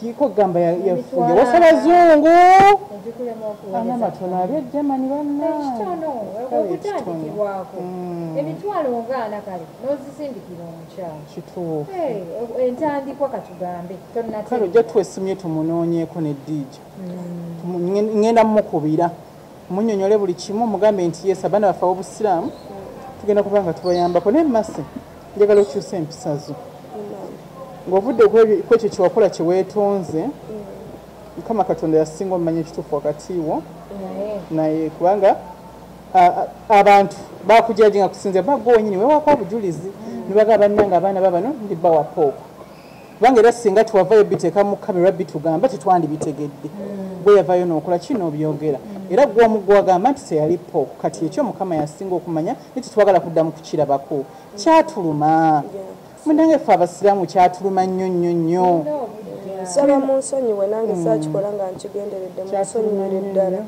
kiko gamba yafuye wasabazungu ana matono ali Germany banna ekitono okutandikibwako emitwalo ngaana kale n'ozisindikira omukyalo kituufu entandikwa katugambe kale ojja twesimye tumunoonyeeko ne Dija ngenda mukubira munnyonnyole buli kimu mugambe nti yes abaana bafe Abasiramu tugenda kuba nga tubayambako naye Mase njagala okyusa empisa zo ng'ovudde kwekyo kyewakola kyeweetonze Mukama Katonda yasinga omumanya ekituufu wakati wo naye kubanga abantu bakujaji nga kusinzira bagwe wenyini weewako obujulizi nibaga bannanga abaana babano ndibawa pooko kubanga era singa tuwavayo biteeka mu kamera bitugamba tetwandibitegedde gwe yavayo n'okola kino obyogera era gwe omu gwagamba nti teyali pooko kati ekyo Mukama yasinga okumanya netitwagala kuddamu kukirabako kyatuluma munange ffe Abasiramu kyatuluma nnyo saba munsonyiwe nange saakikola nga nkigenderedde munsonyiwere ddala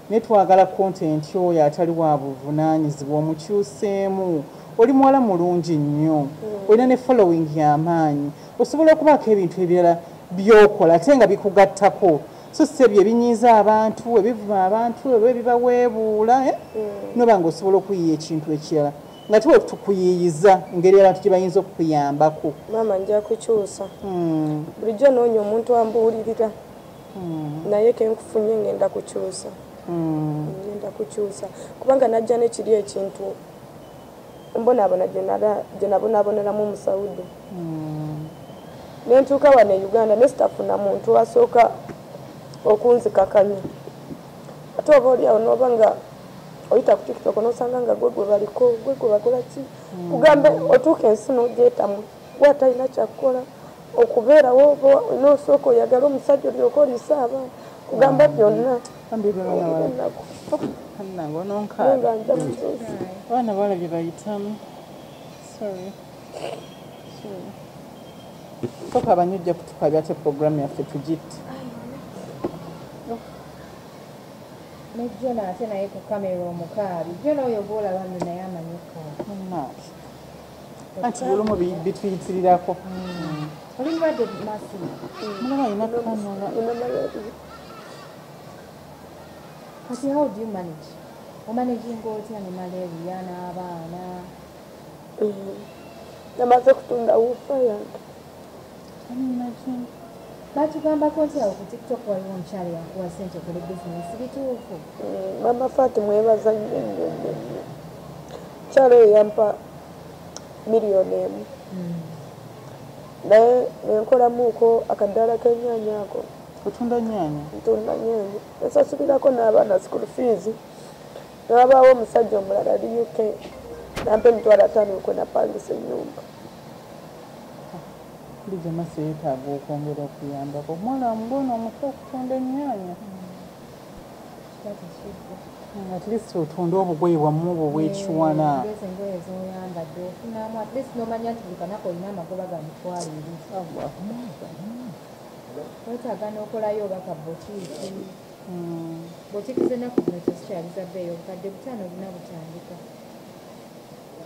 naye twagala kontenti oyo atali wa buvunaanyizibwa omukyuseemu oli muwala mulungi nnyo olina ne following y'amaanyi osobola okubaako ebintu ebirala by'okola ate nga bikugattako so si ebyo ebinyiiza abantu ebivuma abantu oba ebibaweebuula noba nga osobola okuyiiya ekintu ekirala nga tuwe tukuyiiyiza engeri abantu gye bayinza okukuyambako maama nja kukyusa bulijjo noonya omuntu ambuulirira naye kenkufunye ngenda kukyusa kubanga najja nekiri ekintu mbonaabona gye nabonaaboneramu mu Saudi nentuuka wano e Uganda ne sitafuna muntu asooka okunzikakanya ate oba oliawo nooba nga oyita ku TikTok nosanga nga gwe baliko gwe bakola ki kugambe otuuka ensi n'ogyetamu watalina kyakukola okubeerawo n'osooka oyagala omusajja olyoka oliisa abaana kugamba byonna abaana bawala bye bayitamu soka abanyi ojja kutukabya ate programu yaffe tugitte ne Jona ate naye ku kamera omukaabi Jona oyo gwolabamye naye amanyika anti olumu bituyitirirako oli mulwadde Masi mulaba alina kamera kati how do you manage omanaginga otya ne malaria n'abaana namaze kutunda wufa yange batugambako nti awo ku TikTok waliwo omukyala yakuwa ssente okole bizinesi bituufu mama Fati mwebaza nnyo kyalo eyo yampa miliyoni emu naye nenkolamuuko akaddaala k'ennyaanya ako otunda nnyaanya ntunda nnyaanya nesasulirako n'abaana school fees newabaawo omusajja omulala ali UK nampa $5,000 okwe napangisa ennyumba Dija Mase yeetaaga okwongera okuyambako omwana mbona omuto okutunda ennyaanya at least otunda obugoye bwamu obwo bwekiwana engoye zoyambadde ofunamu at least nomanya nti buli kanako olina amagoba ga mitwalo ebiri wetaaga n'okolayo oba ka botiiki botiiki z'ennaku zino tezikyaliza bbeeyi obukadde 5 olina butandika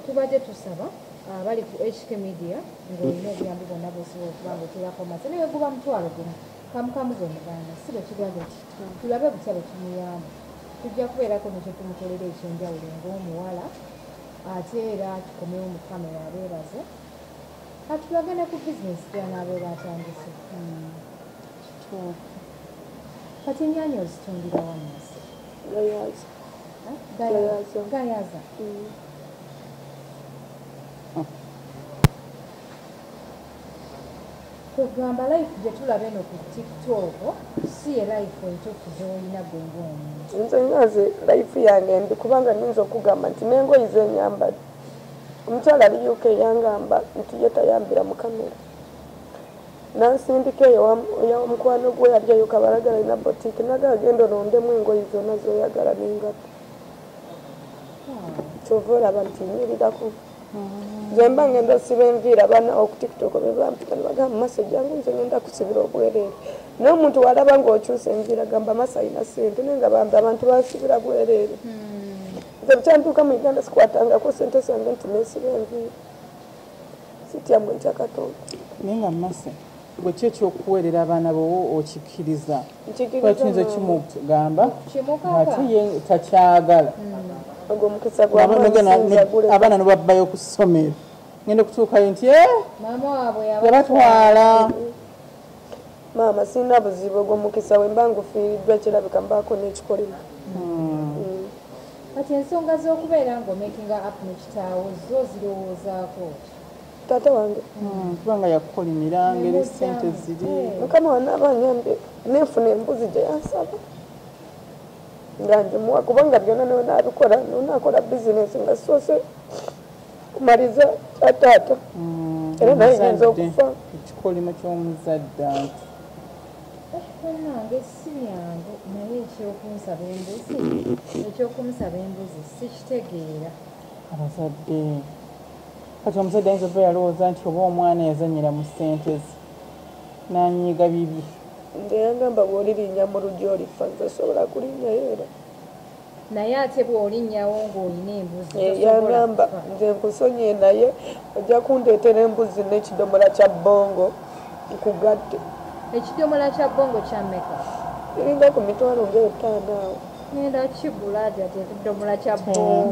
tubadde tusaba abali ku HK Media ng'olina obuyambi bwonna bw'osobola okuba ng'oteerako Mase naye guba mutwalo gumu kamukamu gwe muganda si bwe kigamba nti tulabe butya bwe tumuyamba tujja kubeerako nekyo tumukolera ekyenjawulo ng'omuwala ate era tukomewo mu kamera abeebaze atulagana ku bizinesi gyanaabeera atandise kati ennyaanya ozitundira wa Mase gayaza kugamba life gye tulaba eno ku TikTok si ye life entuufu gy'olina gwe ng'omuntu nze nyaze life yange mbi kubanga nnyinza okugamba nti n'engoye zenyambadde omukyala ali UK yangamba nti ye tayambira mu kamera nansindika omukwano gwe yalyayo kabalagala ina botiki naga agenda olondemu engoyi zonna zoyagala n'engatto kyova olaba nti nyirirako nze mba ngenda osiba enviira abaana okutiktok bebampita nebagamba masa jangu nze ngenda kusibira obwereere naye omuntu walaba ng'okyusa enviira gamba masa alina sente naye nga bambi abantu basibira bwereere nze bukyantuuka mu uganda sikwatangako sente zange nti nesiba enviira sityamwe ntya katonda naye nga masa gwe ki ekyokuweerera abaana bowo okikkiriza kuba kiyinza kimugamba ate ye takyagala ogwo mukisa gw'amasinza gule abaana nobabbayo ku ssomero ngenda okutuukayo nti yabatwala maama sirina buzibu ogwo mukisa we mba ngufiiriddwa kirabika mbaako n'ekikolima kati ensonga z'okubeera ng'omakinga up ne kitaawo zo zirowoozaako taata wange kubanga yakukolimira ngeri sente ziri mukama wanaaba nyambe nenfuna embuzi gye yansaba nga njimuwa kubanga byonna nawe nabikola nonakola bizinesi nga soose kumaliza kyataata era naye nyinza okufa ekikolimo ky'omuzadde anti nange si yange naye ekyokumusaba embuzi sikitegeera abazadde kati omuzadde ayinza oba yalowooza nti oba omwana yazanyira mu ssente ze nanyiiga bibi ndeyagamba bw'olirinnya mu lugyo olifa nze sobola kulinnyayo era naye ate bw'olinnyawo ng'olina embuzi yagamba nze nkusonyiye naye ojja kundeetera embuzi n'ekidomola kya bbongo nkugatte ekidomola kya bbongo kyammeka iringa ku mitwalo ng'etaano awo ngenda kigula ati ate ekidomola kya bbongo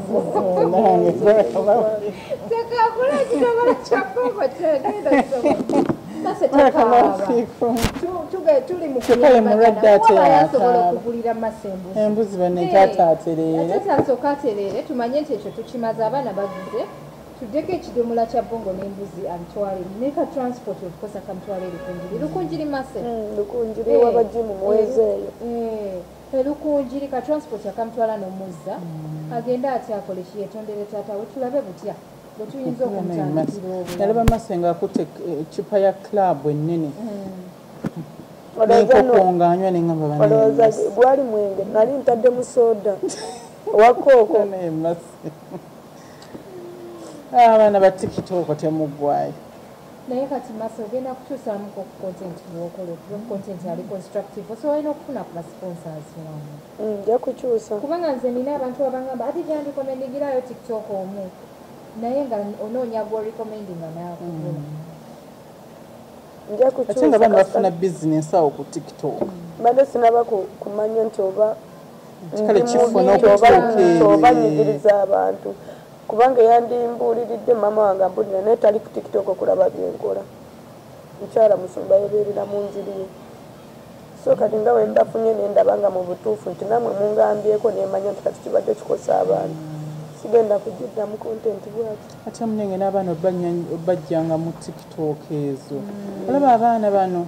tekagula ekidomola kya bbongo tegenda mase tekaaba tuli mu kuyambayasobola okugulira mase embuzi banetataterere ate asooka aterere tumanye nti ekyo tukimaze abaana baguze tuddeko ekidomola kya bbongo n'embuzi abitwale neka transport okukosa kamutwale lukunjiri mase lukunjiri wabajimu muwezeeyo lukunjiri ka transport akamutwala n'omuzza agenda ati akole kiyetondere taatawe tulabe butya bwe tuyinza okumutandikira obulamu nalaba mase nga akutte ecupa ya club ennene nenkoko ng'anywa neŋŋamba olowooza gwali mwenge nali ntaddemu soda owakooko naye mase abaana ba tiktok temuggwayo naye kati mase ogenda kutuusaamu ku content bwokola okuba content ali constructive so olina okufuna ku basponsors wamu nja kukyusa kubanga nze nina abantu abangamba ati gyandikomendingirayo tiktok omu naye nga onoonya gworecommendinga naakugula nja ate nga baana bafuna bizinesi awo ku tiktok bade sinaba kumanya nti oba kale kifuna okutuuka oba nyigiriza abantu kubanga yandimbuuliridde mama wange ambulira naye tali ku tiktok okulaba byenkola mukyala musumba yabeerera mu nziri ye so kati nga we mbafunye nendabanga mu butuufu nti namwe mungambyeko nemanya nti kati kibadde kikosa abantu sigenda kujiddamu kontenti bwati ate munenge n'abaana bajjanga mu tiktok ezo olaba abaana bano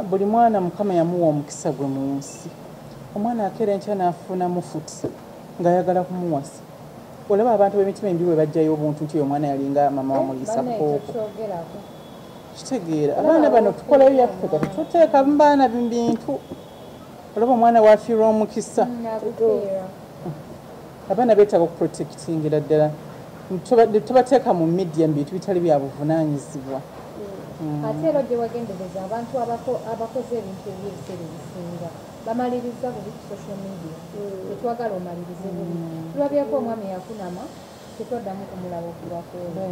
buli mwana mukama yamuwa omukisa gwe mu nsi omwana akeera enkya n'afuna mufuti ng'ayagala kumuwasa olaba abantu b'emitima embi bwe bajjayo obuntu nti oyo omwana yalinga mama wamuliisa kooko kitegeera abaana bano tukolayo byaffe kati tuteeka mu baana bintu olaba omwana wafiirwa omukisa abaana beetaaga okuprotectingira ddala tubateeka mu media mu bintu bitali bya buvunaanyizibwa ate era gye wagendereza abantu abakoze ebintu ebyebiseera ebisinga bamaliriza buli ku social media tetwagala omalirize buli tulabyeko omwami yakunama tetwaddamu kumulaba okubakola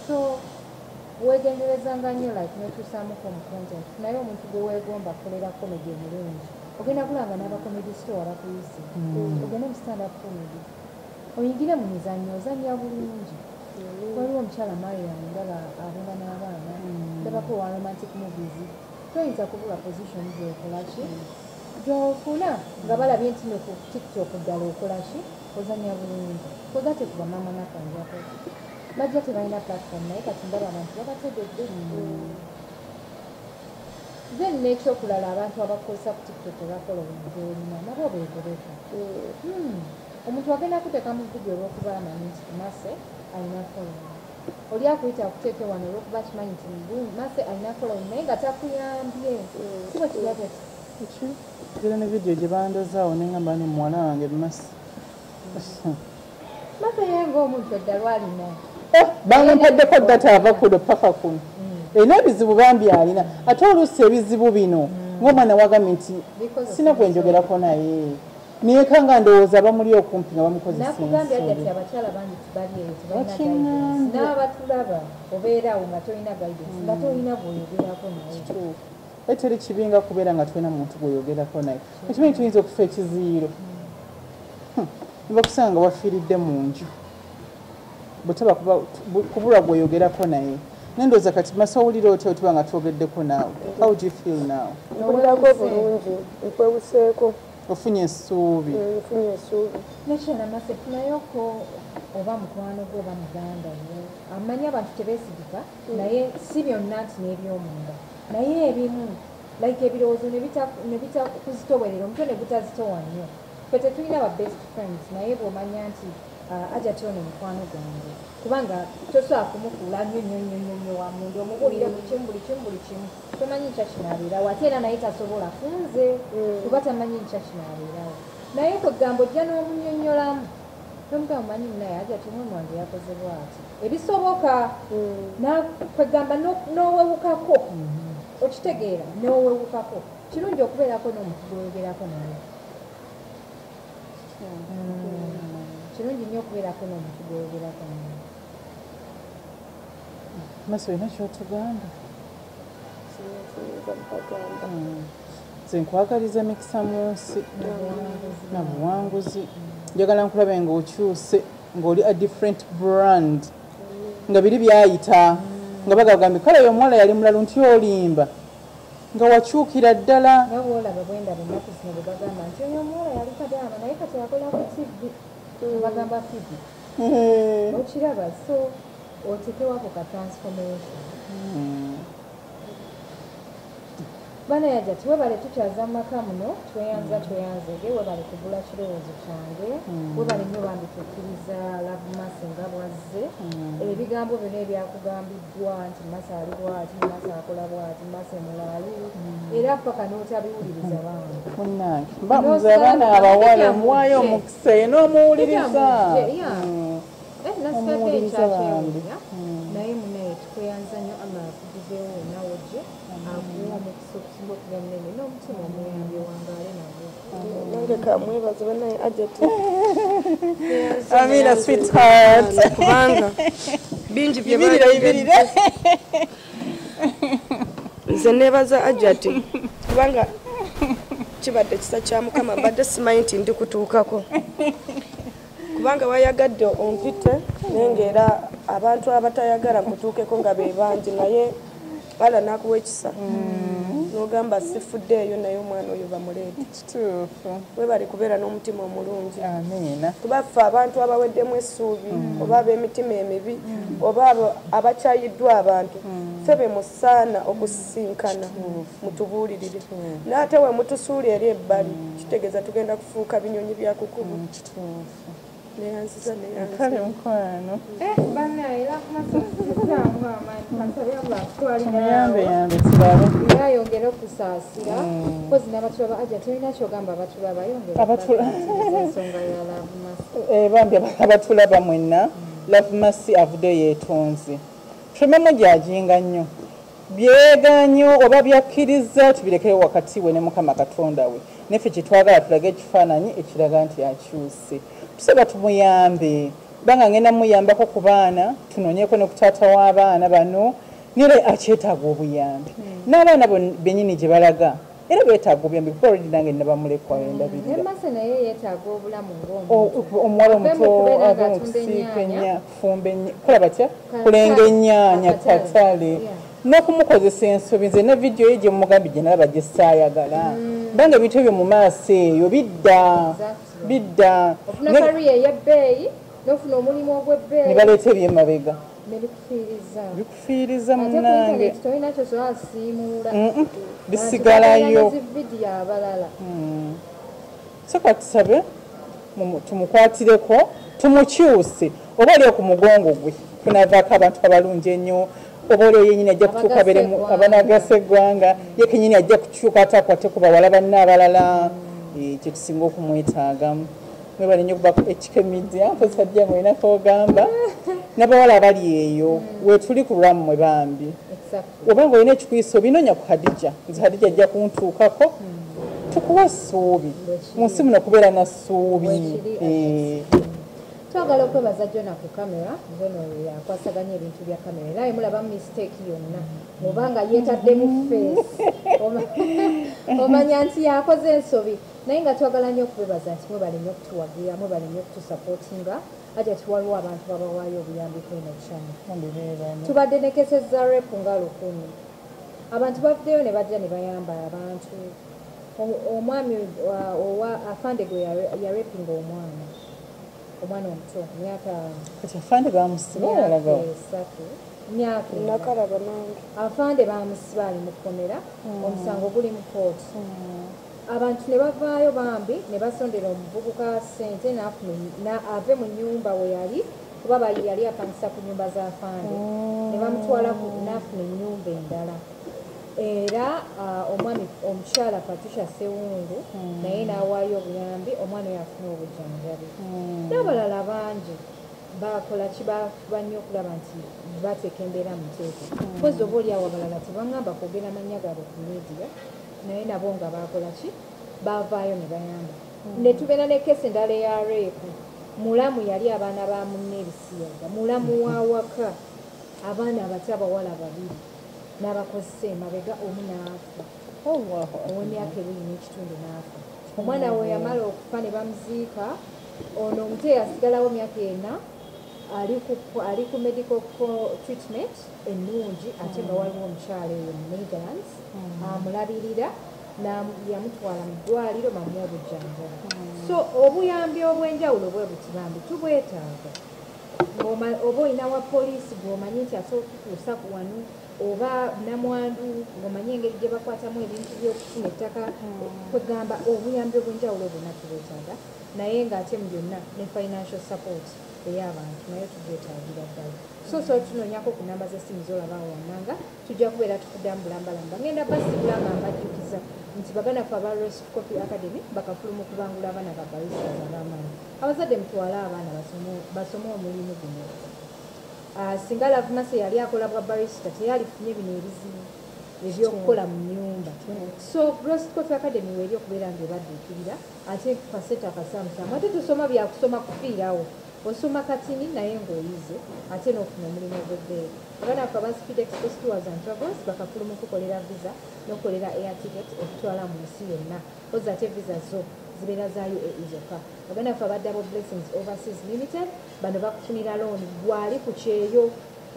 so wegenderezanga nnyo like netuusaamuko mu content naye omuntu gwe weegomba akolera comedy omulungi ogenda kulanga n'abakomedisito wala ku isi ogende mu stand up comedy oyingire mu mizannyo ozannya bulungi waliwo omukyala mariam ndaba abeera n'abaana ndabako wa romantic movies toyinza kubula position gyokolaki gyofuna nga balabye nti ne ku tiktok ddala okolaki ozannya bulungi koza tekuba mama nakanjako bajja tebalina platform naye kati ndaba abantu babategedde then n'ekyokulala abantu abakozesa ku tiktok bakola obuntu olina nabo beegobeka omuntu agenda kuteeka mu vidiyo olw'okuba amanyi nti mase alina following oli akuyita akuteeke wano olwokuba kimanyi nti mase alina following naye nga takuyambye kiba kirabye era ne vidiyo gye bandozaawo neŋŋamba ni muwala wange masi mase ye ng'omuntu edda lwalina bamumpeddeko data ava kuno paka kuno erina ebizibu bambi alina ate oluusi ebizibu bino ng'omwana wagambye nti sina kwenjogerako naye neka nga ndowooza bamuli okumpi nga bamukozesa nakugambye ati abakyala bangi tibali eyo tibalina n'abatulaba obeeraawo nga tolina guidance nga tolina gweyogerako naye eteri kibinga kubeera nga tulina muntu gweyogerako naye ekimanyi tuyinza okufa ekiziiro nibakusanga nga wafiiridde mu nju bwetaba kubulwa gweyogerako naye nendooza kati masa owulira otya otuba nga twogeddeko naawe how do you feel now mpulirako bulungi nkwewuseeko ofunye essuubi nekyena mase tunayoko oba mukwano gwe oba muganda wo amanyi abantu tebeesigika naye si byonna nti n'ebyomunda naye ebimu like ebirowoozo ne bitakuzitowerera omutwe ne gutazitowa nnyo fe tetulina ba best friends naye bw'omanya nti ajati ono mukwano gwange kubanga tosobola kumufuula nnyo wa muntu omubuulire buli kimu tomanyi nkya kinaabeerawo ate era naye tasobola kunze kuba tamanyi nkya kinaabeerawo naye kwegamba ojja n'omunyonnyolamu nomugamba omanyi munaye ajati omwana wange yakozebwa ati ebisoboka kwegamba n'owewukako okitegeera n'owewukako kirungi okubeerako n'omuntu gweyogerako naye kirungi nnyo okubeerako n'omuntu gweyogerako naye masi olina kyotugamba nze nkwagaliza mikisa mu nsi na buwanguzi njagala nkulabe ng'okyuse ng'oli a different brand nga biri byayita nga bagagambye kale oyo omuwala yali mulalu nti olimba nga wakyukira ddala nga bwolaba bwendaba ennaku zino bwe bagamba nti oyo omuwala yali kadaama naye kati akola ku tivi bagamba tivi okiraba so otekewako ka transformation bana yaja tiwebale tukyaza mu maka muno tweyanzege webale kugula kirowoozo kyange webale nnyo bambi tukkiriza love mase nga bwazze ebigambo byonna ebyakugambiddwa nti mase ali bwati mase akola bwati mase mulaali era paka n'otabiwuliriza bange munnange mbamuze abaana abawala omuwaayo omukisa ye n'omuwuliriza nasikadde ekyakyewunya naye munaye tukweyanza nnyo ama akugizeewo nawe gye akuwa omukisa okusinga okuga munene n'omutima omuyambi wangaale nagwo nange kamwebaze banaye ajati amina sweetheart kubanga bingi byebayibirire nze neebaza ajati kubanga kibadde kisa kya mukama mbadde simanyi nti ndi kutuukako kubanga wayagadde ompite naye ngaera abantu abatayagala nkutuukeko nga be bangi naye ala nakuwa ekisa nogamba sifuddeeyo naye omwana oyo bamuleete kituufu webali kubeera n'omutima omulungi amiina kuba ffe abantu abaweddemu essuubi oba ab'emitima emibi oba abakyayiddwa abantu ffe be musaana okusisinkana mutubuulirire n'ate we mutusuula eri ebbali kitegeeza tugenda kufuuka binyonyi bya kukubu neyanziza kale mukwano banaera kumasazaamu amaanyi kansabya yambe tulabe era yongere okusaasira kozi n'abatulaba aja tolina kyogamba abatulaba yongereensonga ya lavumasi bambi abatulaba mwenna lavumasi avuddeyo yeetonze tulemamu gyajinga nnyo byeganyo oba byakkiriza tubirekeyo wakati we ne mukama katonda we neffe kyetwagala tulage ekifaananyi ekiraga nti akyuse tusaba tumuyambe banga ngenda muyambako ku baana tunoonyeko ne ku taata w'abaana bano nire akyetaaga obuyambi n'abaana bennyini gye balaga era beetaaga obuyambi kuba olidi nange nabamulekwa endabirira emase naye yeetaaga obulamu omuwala omuto ava mu kusiika kufumba kola batya kulenga ennyaanya katale n'okumukozesa ensobi nze ne vidiyo ye gye mumugambye gye nalaba gye saayagala banga ebintu ebyo mu maaso eyo bidda ofuna kariya ey'ebbeeyi n'ofuna omulimu ogw'ebbeeyi ne baleeta ebyemabega bikufiiriza munnange tolina kyo sobola simuula bisigalayo vidiyo abalala so katusabe tumukwatireko tumukyuse oba oli ku mugongo gwe kunavaako abantu abalungi ennyo oba olio yenyini ajja kutuuka abeeremu abanagasa eggwanga ye kenyini ajja kukyuka ate akwate ku bawala banne abalala kye tusinga okumwetaagamu mwebale nnyo okuba ku HK Media mpozi Khadija ng'olina k'ogamba n'abawala abali eyo weetuli ku lwammwe bambi oba ng'olina ekikuyisa obinonya ku Khadija nze Khadija ajja kuntuukako tukuwa ssuubi mu nsi muno kubeera na ssuubi twagala okwebaza Jona ku kamera Jona yakwasaganya ebintu bya kamera era emulaba mistake yonna obanga yeetaddemu face omanya nti yakoze ensobi naye nga twagala nnyo okwebaza nti mwebale nnyo okutuwagira mwebale nnyo okutusapootinga ate waliwo abantu babawaayo obuyambi kweno channel tubadde ne cases za rep nga 1,000 abantu bavuddeyo ne bajja ne bayamba abantu omwami owa afande gwe yarepinga omwana omuto myaka kati afande bamusiba alagawo nakalaba nange afande bamusiba ali mu kkomera omusango guli mu kooti abantu ne bavaayo bambi ne basondera omuvubuka ssente ave mu nnyumba we yali kuba yali apangisa ku nnyumba za afande ne bamutwala n'afuna ennyumba endala era omwami omukyala Patricia Sewungu naye n'awaayo obuyambi omwana oyo afuna obujjanjabi n'abalala bangi bakola kibafuba nnyo okulaba nti bateeka embeera mu nteeko kozi oba oli awo abalala tebaŋŋamba kwogera mannya gaabwe ku media naye nabo nga bakola ki bavaayo ne bayamba ne tubeera ne kesi endala eya reepu mulamu yali abaana ba munne ebisiyaga mulamu wawaka abaana abato abawala babiri n'abakozesa emabega omu n'afa ow'emyaka 2.5 n'afa omwana we yamala okufa ne bamuziika ono omuto yasigalawo myaka 4 ali ku medical treatment ennungi ate nga waliwo omukyala eyo mu Netherlands amulabirira yamutwala mu ddwaliro bamuwa obujjanjabi so obuyambi obw'enjawulo bwe buti bambi tubwetaaga oba olina wa poliisi gweomanyi nti asobola okutuusa ku wano oba namwandu ng'omanyi engeri gye bakwatamu ebintu by'okufuna ettaka kwegamba obuyambi obw'enjawulo bwonna tubwetaaga naye ng'ate mu byonna ne financial support ey'abantu naye tubwetaagira ddala so tunoonyako ku namba z'essimu z'olabaawo wannanga tujja kubeera tufudde ambulambalamba ngenda basigula nga mbajjukiza nti baganda ffe aba Rest Coffee Academy bakafuluma okubangula abaana ba baristas ab'amaanyi abazadde mutwale abaana basome omulimu guno singa lavumase yali akola bwa barista teyalifunye bino ebizibu ebyokukola mu nnyumba so Rest Coffee Academy weeri okubeera nga ebadduukirira ate kasete akasamusamu ate tusoma byakusoma kufiirawo osoma katini naye ng'oyize ate n'ofuna omulimu ogw'ebbeeyi abana ffe aba Speed Express Tours and Travels bakafuluma okukolera visa n'okukolera air ticket okutwala mu nsi yonna oza ate visa zo zibeera za UAE zokka abana ffe aba Double Blessings Overseas Limited bano bakufunira looni gwali ku kyeyo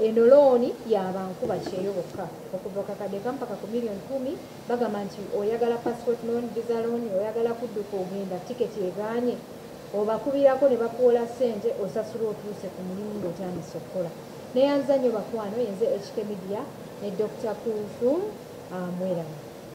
eno looni yabankuba kyeyo bokka okuva kakadde kampaka ku $1,000,000 bagamba nti oyagala passport loan visa loan oyagala kudduka ogenda tiketi egaanye obakubirako ne bakuwola ssente osasula otuuse ku mulimu ng'otandise okukola neyanza nnyo bakwano yenze HK Media ne Dr. Kulthm mwera